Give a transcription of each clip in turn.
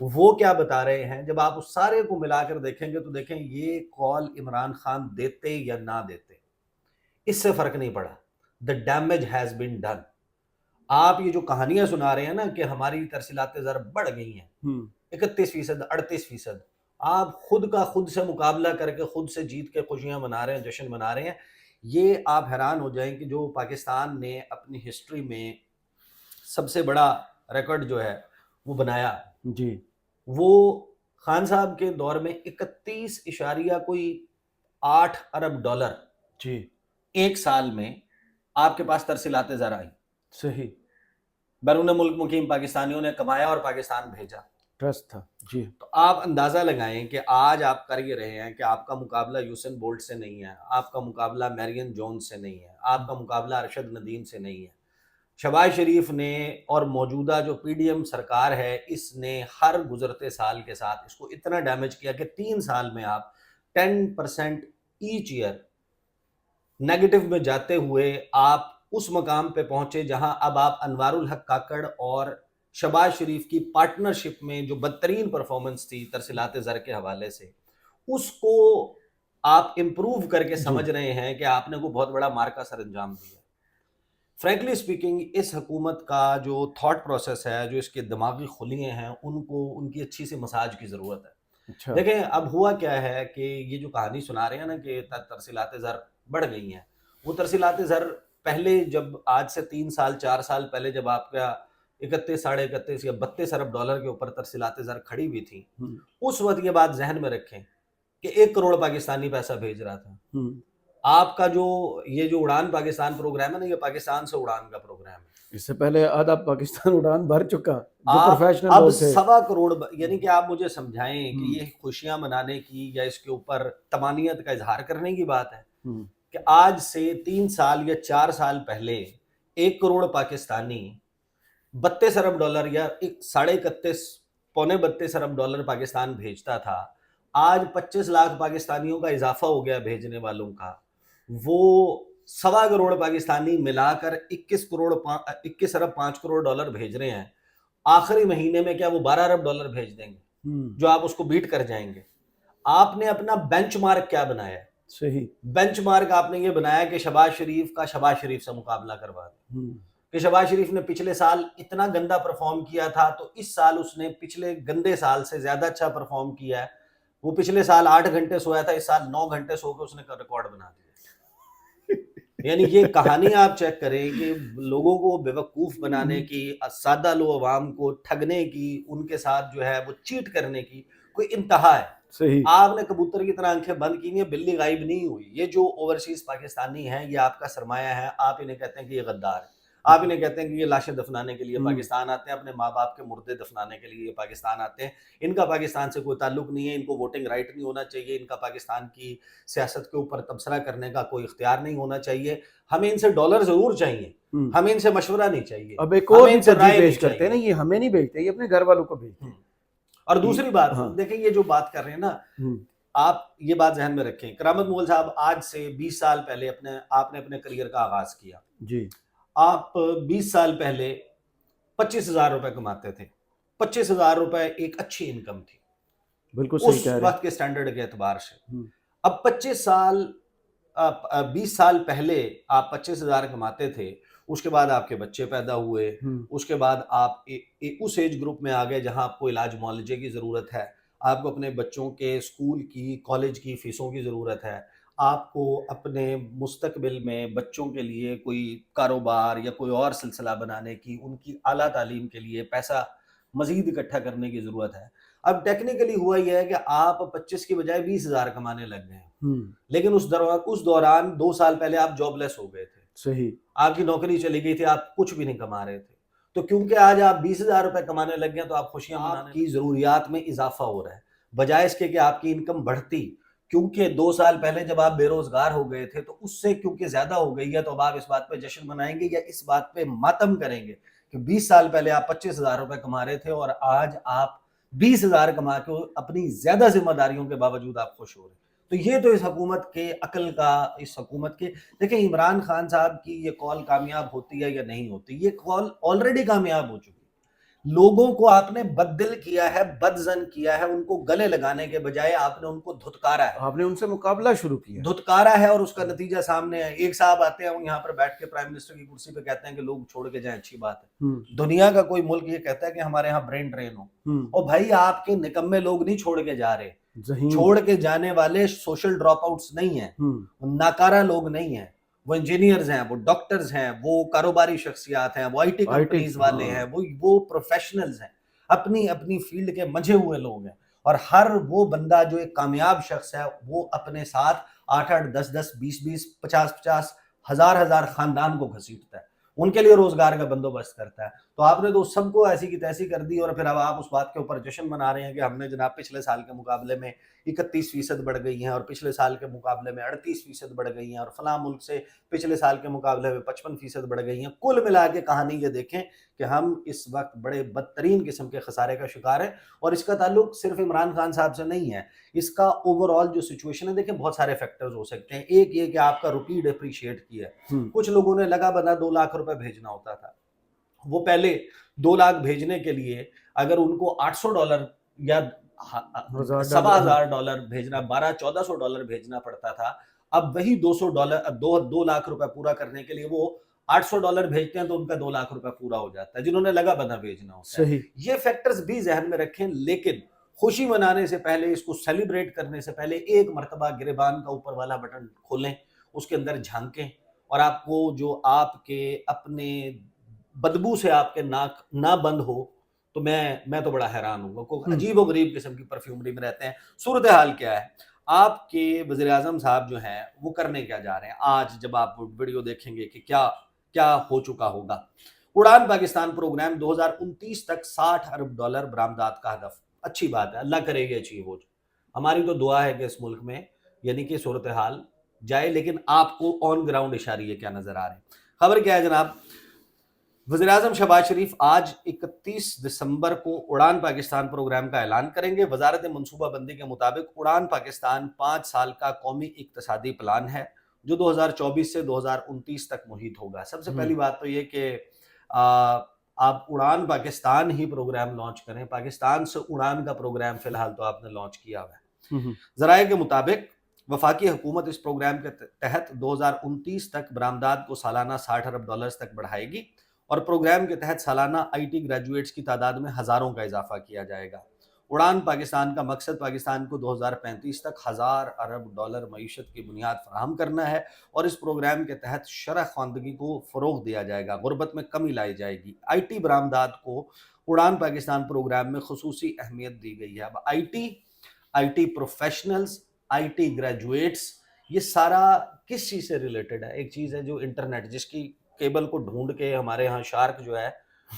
وہ کیا بتا رہے ہیں، جب آپ اس سارے کو ملا کر دیکھیں گے تو دیکھیں یہ کال عمران خان دیتے یا نہ دیتے اس سے فرق نہیں پڑا. The damage has been done. آپ یہ جو کہانیاں سنا رہے ہیں نا کہ ہماری ترسیلات زر بڑھ گئی ہیں 31%، 38%، آپ خود کا خود سے مقابلہ کر کے خود سے جیت کے خوشیاں منا رہے ہیں، جشن منا رہے ہیں. یہ آپ حیران ہو جائیں کہ جو پاکستان نے اپنی ہسٹری میں سب سے بڑا ریکارڈ جو ہے وہ بنایا، جی وہ خان صاحب کے دور میں 31.8 ارب ڈالر جی ایک سال میں آپ کے پاس ترسیلات زر آئی. صحیح بیرون ملک مقیم پاکستانیوں نے کمایا اور پاکستان بھیجا. ٹرسٹ تھا. جی تو آپ اندازہ لگائیں کہ آج آپ کر یہ رہے ہیں کہ آپ کا مقابلہ یوسین بولٹ سے نہیں ہے، آپ کا مقابلہ میرین جونز سے نہیں ہے، آپ کا مقابلہ ارشد ندیم سے نہیں ہے. شہباز شریف نے اور موجودہ جو پی ڈی ایم سرکار ہے اس نے ہر گزرتے سال کے ساتھ اس کو اتنا ڈیمیج کیا کہ 3 سال میں آپ 10% ایچ ایئر نیگیٹو میں جاتے ہوئے آپ اس مقام پہ پہنچے جہاں اب آپ انوار الحق کاکڑ اور شہباز شریف کی پارٹنرشپ میں جو بدترین پرفارمنس تھی ترسیلات زر کے حوالے سے، اس کو آپ امپروو کر کے سمجھ رہے ہیں کہ آپ نے کوئی بہت بڑا مارکا سر انجام دیا. فرینکلی اسپیکنگ اس حکومت کا جو تھاٹ پروسیس ہے، جو اس کے دماغی خلیے ہیں، ان کی اچھی سی مساج کی ضرورت ہے. اچھا دیکھیں اب ہوا کیا ہے کہ یہ جو کہانی سنا رہے ہیں نا کہ ترسیلات زر بڑھ گئی ہیں، وہ ترسیلات زر پہلے جب آج سے 3 سال 4 سال پہلے جب آپ کا 31 ساڑھے 31 یا 32 ارب ڈالر کے اوپر ترسیلات زر کھڑی ہوئی تھی، اس وقت یہ بات ذہن میں رکھیں کہ 1 کروڑ پاکستانی پیسہ بھیج رہا تھا. آپ کا جو یہ جو اڑان پاکستان پروگرام ہے نا، یہ پاکستان سے اڑان کا پروگرام ہے. اس سے پہلے آدھا پاکستان اڑان بھر چکا جو آپ پروفیشنل اب لوگ تھے. 1.25 کروڑ، یعنی کہ آپ مجھے سمجھائیں کہ یہ خوشیاں منانے کی یا اس کے اوپر تمانیت کا اظہار کرنے کی بات ہے کہ آج سے 3 سال یا 4 سال پہلے 1 کروڑ پاکستانی 32 ارب ڈالر یا 31.5 پونے 32 ارب ڈالر پاکستان بھیجتا تھا. آج 25 لاکھ پاکستانیوں کا اضافہ ہو گیا بھیجنے والوں کا. وہ 1.25 کروڑ پاکستانی ملا کر 21 ارب 5 کروڑ ڈالر بھیج رہے ہیں. آخری مہینے میں کیا وہ 12 ارب ڈالر بھیج دیں گے جو آپ اس کو بیٹ کر جائیں گے؟ آپ نے اپنا بینچ مارک کیا بنایا ہے؟ صحیح بینچ مارک آپ نے یہ بنایا کہ شہباز شریف کا شہباز شریف سے مقابلہ کروا دیں کہ شہباز شریف نے پچھلے سال اتنا گندا پرفارم کیا تھا تو اس سال اس نے پچھلے گندے سال سے زیادہ اچھا پرفارم کیا ہے. وہ پچھلے سال 8 گھنٹے سویا تھا، اس سال 9 گھنٹے سو کے اس نے ریکارڈ بنا دیا. یعنی یہ کہانی آپ چیک کریں کہ لوگوں کو بیوقوف بنانے کی، سادہ لو عوام کو ٹھگنے کی، ان کے ساتھ جو ہے وہ چیٹ کرنے کی کوئی انتہا ہے. صحیح آپ نے کبوتر کی طرح آنکھیں بند کی ہیں، بلی غائب نہیں ہوئی. یہ جو اوورسیز پاکستانی ہیں یہ آپ کا سرمایہ ہے. آپ انہیں کہتے ہیں کہ یہ غدار ہے، آپ انہیں کہتے ہیں کہ یہ لاشیں دفنانے کے لیے پاکستان آتے ہیں، اپنے ماں باپ کے مردے دفنانے کے لیے یہ پاکستان آتے ہیں. ان کا پاکستان سے کوئی تعلق نہیں ہے، ان کو ووٹنگ رائٹ نہیں ہونا چاہیے، ان کا پاکستان کی سیاست کے اوپر تبصرہ کرنے کا کوئی اختیار نہیں ہونا چاہیے. ہمیں ان سے ڈالر ضرور چاہیے، ہمیں ان سے مشورہ نہیں چاہیے. اب ایک اور بھی ترجیح پیش کرتے ہیں نا، یہ ہمیں نہیں بھیجتے، یہ اپنے گھر والوں کو بھیجتے ہیں. اور دوسری بات دیکھیں، یہ جو بات کر رہے ہیں نا، آپ یہ بات ذہن میں رکھیں. کرامت مغل صاحب آج سے 20 سال پہلے آپ نے اپنے کریئر کا آغاز کیا. جی آپ 20 سال پہلے 25,000 روپے کماتے تھے. 25,000 روپے ایک اچھی انکم تھی بالکل صحیح اس کہہ رہے وقت کے سٹینڈرڈ کے اعتبار سے. اب 20 سال پہلے آپ 25,000 کماتے تھے، اس کے بعد آپ کے بچے پیدا ہوئے، اس کے بعد آپ اس ایج گروپ میں آ گئے جہاں آپ کو علاج معالجے کی ضرورت ہے، آپ کو اپنے بچوں کے اسکول کی کالج کی فیسوں کی ضرورت ہے، آپ کو اپنے مستقبل میں بچوں کے لیے کوئی کاروبار یا کوئی اور سلسلہ بنانے کی، ان کی اعلیٰ تعلیم کے لیے پیسہ مزید اکٹھا کرنے کی ضرورت ہے. اب ٹیکنیکلی ہوا یہ ہے کہ آپ 25 کی بجائے 20,000 کمانے لگ گئے ہیں، لیکن اس دوران 2 سال پہلے آپ جاب لیس ہو گئے تھے. صحیح آپ کی نوکری چلی گئی تھی، آپ کچھ بھی نہیں کما رہے تھے. تو کیونکہ آج آپ 20,000 روپے کمانے لگ گئے تو آپ خوشیاں منانے کی ضروریات میں اضافہ ہو رہا ہے بجائے اس کے کہ آپ کی انکم بڑھتی. کیونکہ 2 سال پہلے جب آپ بے روزگار ہو گئے تھے تو اس سے کیونکہ زیادہ ہو گئی ہے تو اب آپ اس بات پہ جشن منائیں گے یا اس بات پہ ماتم کریں گے کہ 20 سال پہلے آپ 25,000 روپے کما رہے تھے اور آج آپ 20,000 کما کے اپنی زیادہ ذمہ داریوں کے باوجود آپ خوش ہو رہے ہیں. تو یہ تو اس حکومت کے عقل کا، اس حکومت کے، دیکھیں عمران خان صاحب کی یہ کال کامیاب ہوتی ہے یا نہیں ہوتی، یہ کال آلریڈی کامیاب ہو چکی. لوگوں کو آپ نے بددل کیا ہے، بدظن کیا ہے، ان کو گلے لگانے کے بجائے آپ نے ان کو دھتکارا ہے، آپ نے ان سے مقابلہ شروع کیا. دھتکارا ہے، اور اس کا نتیجہ سامنے ہے. ایک صاحب آتے ہیں، وہ یہاں پر بیٹھ کے پرائم منسٹر کی کرسی پہ کہتے ہیں کہ لوگ چھوڑ کے جائیں، اچھی بات ہے. دنیا کا کوئی ملک یہ کہتا ہے کہ ہمارے یہاں برین ڈرین ہو، اور بھائی آپ کے نکمے لوگ نہیں چھوڑ کے جا رہے. چھوڑ کے جانے والے سوشل ڈراپ آؤٹس نہیں ہیں، ناکارہ لوگ نہیں ہیں، وہ انجینئرز ہیں، وہ ڈاکٹرز ہیں، وہ کاروباری شخصیات ہیں، وہ آئی ٹی کمپنیز والے ہیں، وہ پروفیشنلز ہیں، اپنی اپنی فیلڈ کے منجھے ہوئے لوگ ہیں. اور ہر وہ بندہ جو ایک کامیاب شخص ہے وہ اپنے ساتھ 8 10 10 20 50 50 ہزار خاندان کو گھسیٹتا ہے، ان کے لیے روزگار کا بندوبست کرتا ہے. تو آپ نے تو سب کو ایسی کی تیسی کر دی، اور پھر اب آپ اس بات کے اوپر جشن منا رہے ہیں کہ ہم نے جناب پچھلے سال کے مقابلے میں 31% بڑھ گئی ہیں، اور پچھلے سال کے مقابلے میں 38% بڑھ گئی ہیں، اور فلاں ملک سے پچھلے سال کے مقابلے میں 55% بڑھ گئی ہیں. کل ملا کے کہانی یہ دیکھیں کہ ہم اس وقت بڑے بدترین قسم کے خسارے کا شکار ہیں. اور اس کا تعلق صرف عمران خان صاحب سے نہیں ہے، اس کا اوور آل جو سچویشن ہے، دیکھیں بہت سارے فیکٹرز ہو سکتے ہیں. ایک یہ کہ آپ کا روپی ڈیپریشیٹ کیا ہے. کچھ لوگوں نے لگا بنا 2 لاکھ روپے بھیجنا ہوتا تھا، وہ پہلے 2 لاکھ بھیجنے کے لیے اگر ان کو $800 یا $1000 بھیجنا، $1200-1400 بھیجنا پڑتا تھا. اب وہی $200 2 لاکھ روپے پورا کرنے کے لیے وہ $800 بھیجتے ہیں، تو ان کا 2 لاکھ روپے پورا ہو جاتا ہے، جنہوں نے لگا بنا بھیجنا ہوتا ہے. یہ فیکٹرز بھی ذہن میں رکھیں. لیکن خوشی منانے سے پہلے، اس کو سیلیبریٹ کرنے سے پہلے، ایک مرتبہ گریبان کا اوپر والا بٹن کھولیں، اس کے اندر جھانکیں، اور آپ کو جو آپ کے اپنے بدبو سے آپ کے ناک نہ بند ہو، تو میں تو بڑا حیران ہوں. کوئی عجیب و غریب قسم کی پرفیومری میں رہتے ہیں. صورتحال کیا ہے؟ آپ کے وزیر اعظم صاحب جو ہیں وہ کرنے کیا جا رہے ہیں؟ آج جب آپ ویڈیو دیکھیں گے کہ کیا ہو چکا ہوگا. اڑان پاکستان پروگرام 2029 تک $60 ارب برآمدات کا ہدف. اچھی بات ہے، اللہ کرے گی اچیو ہو. ہماری تو دعا ہے کہ اس ملک میں یعنی کہ صورتحال جائے. لیکن آپ کو آن گراؤنڈ اشاریے کیا نظر آ رہے ہیں؟ خبر کیا ہے جناب؟ وزیر اعظم شہباز شریف آج 31 دسمبر کو اڑان پاکستان پروگرام کا اعلان کریں گے. وزارت منصوبہ بندی کے مطابق اڑان پاکستان 5 سال کا قومی اقتصادی پلان ہے جو 2024 سے 2029 تک محیط ہوگا. سب سے پہلی بات تو یہ کہ آپ اڑان پاکستان ہی پروگرام لانچ کریں. پاکستان سے اڑان کا پروگرام فی الحال تو آپ نے لانچ کیا ہوا ہے. ذرائع کے مطابق وفاقی حکومت اس پروگرام کے تحت 2029 تک برآمدات کو سالانہ $60 ارب تک بڑھائے گی، اور پروگرام کے تحت سالانہ آئی ٹی گریجویٹس کی تعداد میں ہزاروں کا اضافہ کیا جائے گا. اڑان پاکستان کا مقصد پاکستان کو 2035 تک $1000 ارب معیشت کی بنیاد فراہم کرنا ہے، اور اس پروگرام کے تحت شرح خواندگی کو فروغ دیا جائے گا، غربت میں کمی لائی جائے گی. آئی ٹی برآمدات کو اڑان پاکستان پروگرام میں خصوصی اہمیت دی گئی ہے. اب I T professionals, I T graduates, یہ سارا کس چیز سے ریلیٹڈ ہے؟ ایک چیز ہے جو انٹرنیٹ، جس کی کیبل کو ڈھونڈ کے ہمارے ہاں شارک جو ہے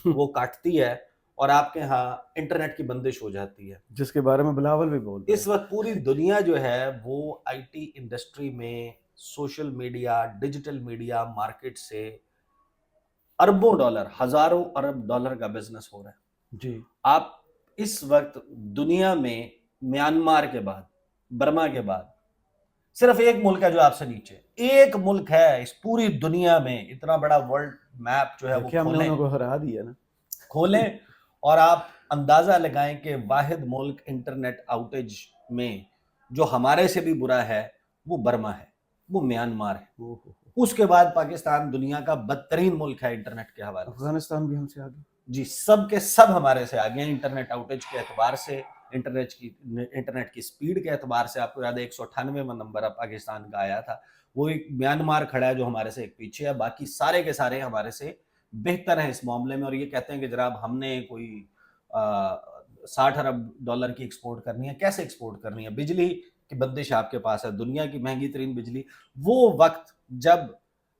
وہ کاٹتی ہے، اور آپ کے ہاں انٹرنیٹ کی بندش ہو جاتی ہے، جس کے بارے میں بلاول بھی بول رہے ہیں. اس وقت پوری دنیا جو ہے وہ آئی ٹی انڈسٹری میں social media, digital media market سے اربوں ڈالر، ہزاروں ارب ڈالر کا بزنس ہو رہا ہے. جی. آپ اس وقت دنیا میں میانمار کے بعد، برما کے بعد صرف ایک ملک ہے جو آپ سے نیچے، ایک ملک ہے اس پوری دنیا میں. اتنا بڑا ورلڈ میپ جو ہے وہ ہم نے انہوں کو ہرا دیا نا. کھولیں اور آپ اندازہ لگائیں کہ واحد ملک انٹرنیٹ آؤٹیج میں جو ہمارے سے بھی برا ہے وہ برما ہے، وہ میانمار ہے. اس کے بعد پاکستان دنیا کا بدترین ملک ہے انٹرنیٹ کے حوالے سے. افغانستان بھی ہم سے آگے. جی، سب کے سب ہمارے سے آگے ہیں انٹرنیٹ آؤٹیج کے اعتبار سے، انٹرنیٹ کی سپیڈ کے اعتبار سے. آپ کو یاد ہے 198واں نمبر پاکستان کا آیا تھا. وہ ایک میانمار کھڑا ہے جو ہمارے سے ایک پیچھے ہے. باقی سارے کے سارے ہمارے سے بہتر ہیں اس معاملے میں. اور یہ کہتے ہیں کہ جناب ہم نے کوئی $60 ارب کی ایکسپورٹ کرنی ہے. کیسے ایکسپورٹ کرنی ہے؟ بجلی کی بندش آپ کے پاس ہے، دنیا کی مہنگی ترین بجلی. وہ وقت جب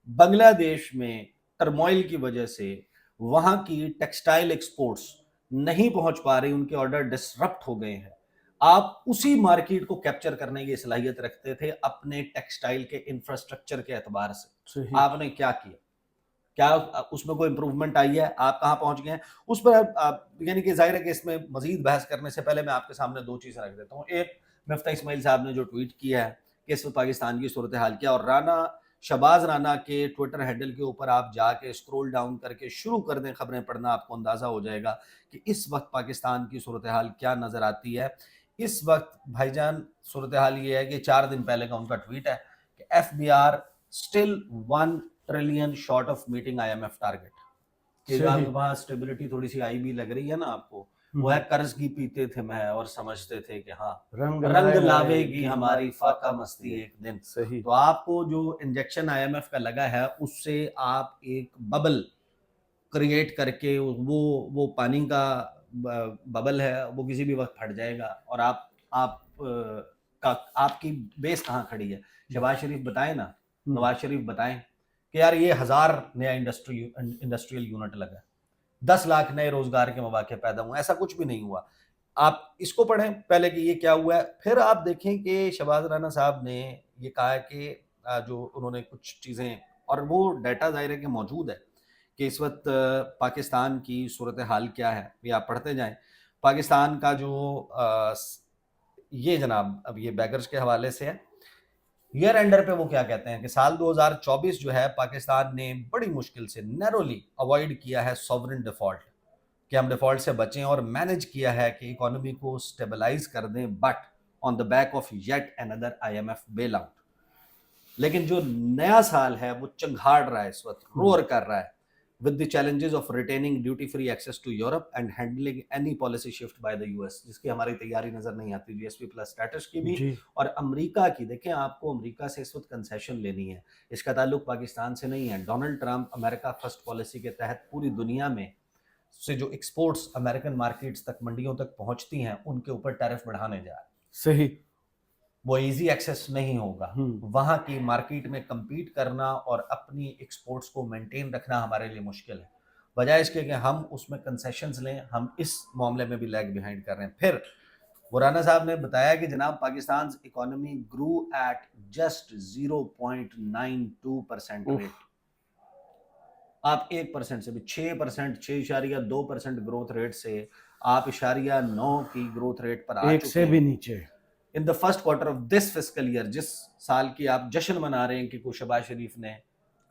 بنگلہ دیش میں ٹرموائل کی وجہ سے وہاں کی ٹیکسٹائل ایکسپورٹس نہیں پہنچ پا رہی، ان کے آرڈر ڈسرپٹ ہو گئے ہیں، آپ اسی مارکیٹ کو کیپچر کرنے کی صلاحیت رکھتے تھے اپنے ٹیکسٹائل کے انفراسٹرکچر کے اعتبار سے. آپ نے کیا کیا؟ کیا اس میں کوئی امپروومنٹ آئی ہے؟ آپ کہاں پہنچ گئے ہیں؟ اس پر یعنی کہ ظاہر ہے کہ اس میں مزید بحث کرنے سے پہلے میں آپ کے سامنے 2 چیزیں رکھ دیتا ہوں. ایک، مفتاح اسماعیل صاحب نے جو ٹویٹ کیا ہے کہ اس وقت پاکستان کی صورتحال کیا، اور رانا شہباز رانا کے ٹویٹر ہینڈل کے اوپر آپ جا کے اسکرول ڈاؤن کر کے شروع کر دیں خبریں پڑھنا، آپ کو اندازہ ہو جائے گا کہ اس وقت پاکستان کی صورتحال کیا نظر آتی ہے۔ اس وقت بھائی جان صورتحال یہ ہے کہ 4 دن پہلے کا ان کا ٹویٹ ہے کہ F B R still 1 trillion short of meeting I M F target, کہ جو آپ کے پاس اسٹیبلٹی تھوڑی سی آئی بھی لگ رہی ہے نا آپ کو، وہ ہے قرض کی پیتے تھے میں اور سمجھتے تھے کہ ہاں رنگ لاوے گی ہماری فاقہ مستی ایک دن۔ صحیح۔ تو آپ کو جو انجیکشن آئی ایم ایف کا لگا ہے اس سے آپ ایک ببل کریٹ کر کے وہ پانی کا ببل ہے وہ کسی بھی وقت پھٹ جائے گا، اور آپ کی بیس کہاں کھڑی ہے؟ شہباز شریف بتائیں نا، نواز شریف بتائیں کہ یار یہ 1000 نیا انڈسٹریل یونٹ لگا، 10 لاکھ نئے روزگار کے مواقع پیدا ہوئے، ایسا کچھ بھی نہیں ہوا۔ آپ اس کو پڑھیں پہلے کہ یہ کیا ہوا ہے، پھر آپ دیکھیں کہ شہباز رانا صاحب نے یہ کہا کہ جو انہوں نے کچھ چیزیں، اور وہ ڈیٹا ظاہر ہے کہ موجود ہے کہ اس وقت پاکستان کی صورتحال کیا ہے، یہ آپ پڑھتے جائیں۔ پاکستان کا جو یہ جناب اب یہ بیگرز کے حوالے سے ہے، ایئر اینڈر پہ وہ کیا کہتے ہیں کہ سال 2024 جو ہے پاکستان نے بڑی مشکل سے نیرولی اوائڈ کیا ہے سوورن ڈیفالٹ، کہ ہم ڈیفالٹ سے بچیں، اور مینج کیا ہے کہ اکانومی کو سٹیبلائز کر دیں، but on the back of yet another IMF bail out. لیکن جو نیا سال ہے وہ چنگھاڑ رہا ہے، اس وقت روار کر رہا ہے with the challenges of retaining duty free access to Europe and handling any policy shift by the US، جس کی ہماری تیاری نظر نہیں آتی، جی ایس پی پلس اسٹیٹس کی بھی، اور امریکہ کی۔ دیکھیں آپ کو امریکہ سے اس وقت کنسیشن لینی ہے، اس کا تعلق پاکستان سے نہیں ہے۔ ڈونلڈ ٹرمپ امریکہ فرسٹ پالیسی کے تحت پوری دنیا میں سے جو ایکسپورٹس امریکن مارکیٹس تک، منڈیوں تک پہنچتی ہیں، ان کے اوپر ٹیرف بڑھانے جا رہے ہیں۔ صحیح، وہ ایزی ایکسیس نہیں ہوگا، وہاں کی مارکیٹ میں کمپیٹ کرنا اور اپنی ایکسپورٹس کو مینٹین رکھنا ہمارے لیے مشکل ہے، بجائے اس کے کہ ہم اس میں کنسیشنز لیں۔ ہم اس معاملے میں بھی لیگ بیہائنڈ کر رہے ہیں۔ پھر رانا صاحب نے بتایا کہ جناب Pakistan economy grow at just 0.92% rate, آپ 1% سے بھی 6%، 6.2% گروتھ ریٹ سے آپ 0.9 کی گروتھ ریٹ پر آ چکے ہیں، ایک سے بھی نیچے۔ In the first quarter of this fiscal year, جس سال کی آپ جشن منا رہے ہیں کہ شہباز شریف نے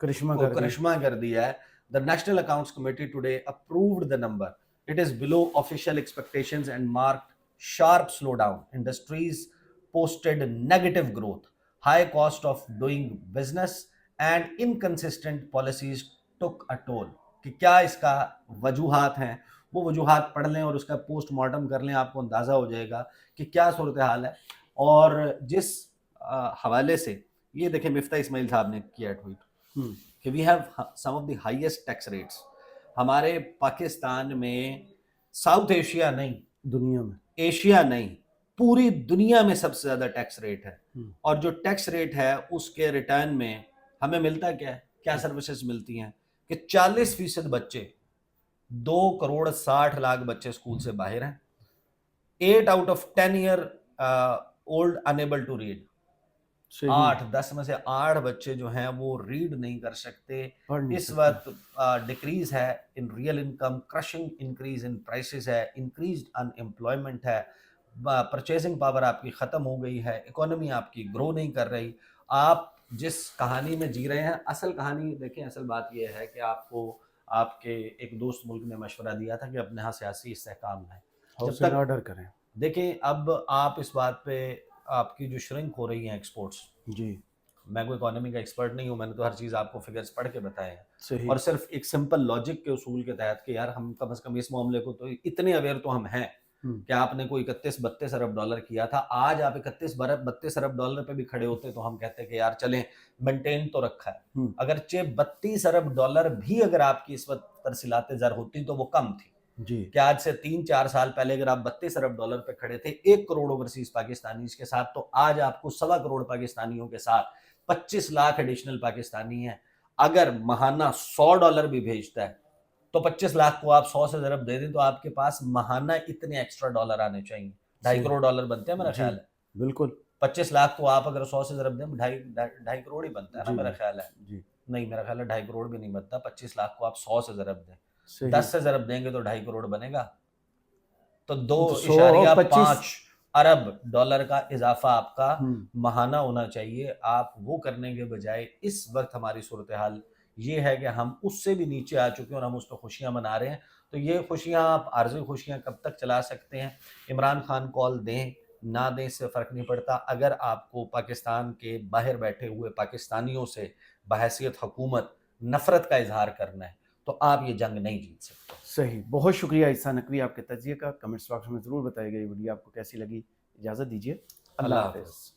کرشمہ کر دیا ہے، the National Accounts Committee today approved the number. It is below official expectations and marked sharp slowdown. Industries posted negative growth, high cost of doing business and inconsistent policies took a toll. کہ کیا اس کا وجوہات ہیں، وہ وجوہات پڑھ لیں اور اس کا پوسٹ مارٹم کر لیں، آپ کو اندازہ ہو جائے گا کہ کیا صورتحال ہے۔ اور جس حوالے سے یہ دیکھیں مفتاح اسماعیل صاحب نے کیا ٹویٹ کہ we have some of the highest tax rates, ہمارے پاکستان میں ساؤتھ ایشیا نہیں، دنیا میں، ایشیا نہیں، پوری دنیا میں سب سے زیادہ ٹیکس ریٹ ہے، اور جو ٹیکس ریٹ ہے اس کے ریٹرن میں ہمیں ملتا کیا ہے، کیا سروسز ملتی ہیں کہ 40% بچے، 2.60 کروڑ بچے اسکول سے باہر ہیں، 8 out of 10 year old unable to read، 8-10 میں سے 8 بچے جو ہیں وہ ریڈ نہیں کر سکتے۔ اس وقت ڈیکریز ہے in real income, crushing increase in prices ہے، انکریزڈ ان امپلائمنٹ ہے، پرچیزنگ پاور آپ کی ختم ہو گئی ہے، اکانومی آپ کی گرو نہیں کر رہی۔ آپ جس کہانی میں جی رہے ہیں، اصل کہانی دیکھیں، اصل بات یہ ہے کہ آپ کو آپ کے ایک دوست ملک نے مشورہ دیا تھا کہ اپنے ہاں سیاسی استحکام ہے، جب تک آرڈر کریں۔ دیکھیں اب آپ اس بات پہ آپ کی جو شرنک ہو رہی ہیں ایکسپورٹس، جی میں کوئی اکانومی کا ایکسپرٹ نہیں ہوں، میں نے تو ہر چیز آپ کو فگرز پڑھ کے بتائے ہیں، صحیح، اور صرف ایک سمپل لاجک کے اصول کے تحت کہ یار ہم کم از کم اس معاملے کو تو اتنے اویئر تو ہم ہیں کہ آپ نے کوئی 31-32 ارب ڈالر کیا تھا، آج آپ 31-32 ارب ڈالر پہ بھی کھڑے ہوتے تو ہم کہتے کہ یار چلیں مینٹین تو رکھا ہے، اگرچہ 32 ارب ڈالر بھی اگر آپ کی اس وقت ترسیلات زر ہوتی تو وہ کم تھی، جی، کہ آج سے 3-4 سال پہلے اگر آپ 32 ارب ڈالر پہ کھڑے تھے 1 کروڑ اوورسیز پاکستانیز کے ساتھ، تو آج آپ کو 1.25 کروڑ پاکستانیوں کے ساتھ 25 لاکھ ایڈیشنل پاکستانی ہیں۔ اگر ماہانہ $100 بھی بھیجتا ہے تو 25 لاکھ کو آپ 100 سے ضرب دے دیں تو آپ کے پاس ماہانہ اتنے ایکسٹرا ڈالر آنے چاہیے، 2.5 کروڑ ڈالر بنتے ہیں میرا خیال ہے، بالکل 25 لاکھ کو آپ اگر 100 سے ضرب دیں 2.5 کروڑ ہی بنتا ہے نا میرا خیال ہے، نہیں میرا خیال ہے 2.5 کروڑ بھی نہیں بنتا، 25 لاکھ کو آپ 100 سے ضرب دیں، 10 سے ضرب دیں گے تو 2.5 کروڑ بنے گا، تو 2.5 ارب ڈالر کا اضافہ آپ کا ہم، ماہانہ ہونا چاہیے. آپ وہ کرنے کے بجائے اس وقت ہماری صورتحال یہ ہے کہ ہم اس سے بھی نیچے آ چکے ہیں اور ہم اس پہ خوشیاں منا رہے ہیں. تو یہ خوشیاں آپ عارضی خوشیاں کب تک چلا سکتے ہیں؟ عمران خان کال دیں نہ دیں اس سے فرق نہیں پڑتا. اگر آپ کو پاکستان کے باہر بیٹھے ہوئے پاکستانیوں سے بحیثیت حکومت نفرت کا اظہار کرنا ہے تو آپ یہ جنگ نہیں جیت سکتے. صحیح. بہت شکریہ عیسیٰ نقوی آپ کے تجزیے کا. کمنٹس باکس میں ضرور بتائیے گا یہ ویڈیو آپ کو کیسی لگی. اجازت دیجیے. اللہ اللہ حافظ. حافظ.